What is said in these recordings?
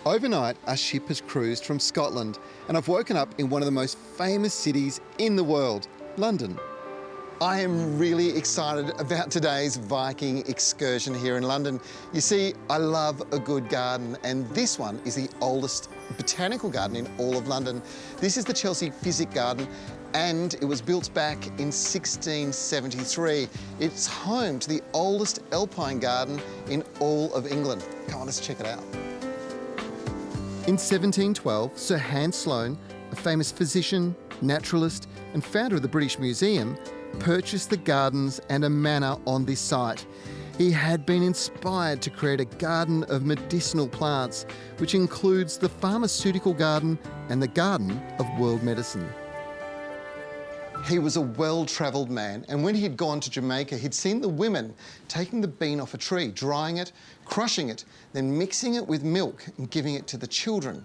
Overnight, our ship has cruised from Scotland, and I've woken up in one of the most famous cities in the world, London. I am really excited about today's Viking excursion here in London. You see, I love a good garden, and this one is the oldest botanical garden in all of London. This is the Chelsea Physic Garden, and it was built back in 1673. It's home to the oldest alpine garden in all of England. Come on, let's check it out. In 1712, Sir Hans Sloane, a famous physician, naturalist, and founder of the British Museum, purchased the gardens and a manor on this site. He had been inspired to create a garden of medicinal plants, which includes the pharmaceutical garden and the garden of world medicine. He was a well-travelled man, and when he'd gone to Jamaica, he'd seen the women taking the bean off a tree, drying it, crushing it, then mixing it with milk and giving it to the children.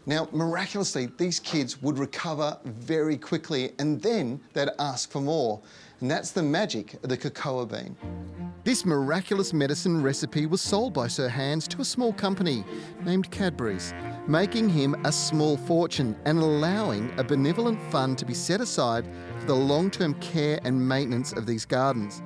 Now, miraculously, these kids would recover very quickly, and then they'd ask for more. And that's the magic of the cocoa bean. This miraculous medicine recipe was sold by Sir Hans to a small company named Cadbury's, making him a small fortune and allowing a benevolent fund to be set aside for the long-term care and maintenance of these gardens.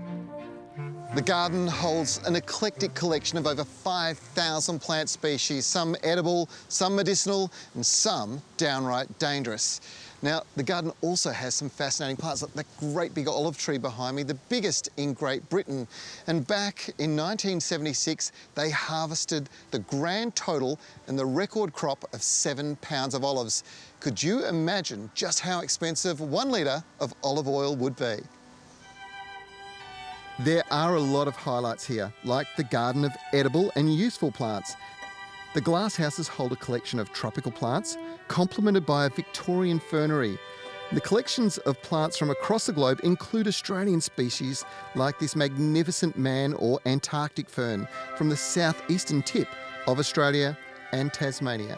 The garden holds an eclectic collection of over 5,000 plant species, some edible, some medicinal, and some downright dangerous. Now, the garden also has some fascinating plants, like that great big olive tree behind me, the biggest in Great Britain. And back in 1976, they harvested the grand total and the record crop of 7 pounds of olives. Could you imagine just how expensive 1 litre of olive oil would be? There are a lot of highlights here, like the garden of edible and useful plants. The glasshouses hold a collection of tropical plants, complemented by a Victorian fernery. The collections of plants from across the globe include Australian species like this magnificent man or Antarctic fern from the southeastern tip of Australia and Tasmania.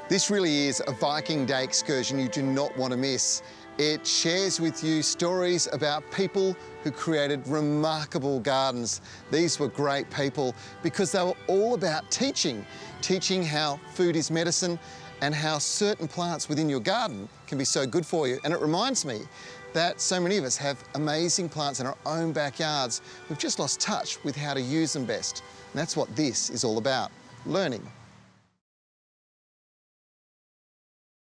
This really is a Viking Day excursion you do not want to miss. It shares with you stories about people who created remarkable gardens. These were great people because they were all about teaching how food is medicine and how certain plants within your garden can be so good for you. And it reminds me that so many of us have amazing plants in our own backyards. We've just lost touch with how to use them best. And that's what this is all about, learning.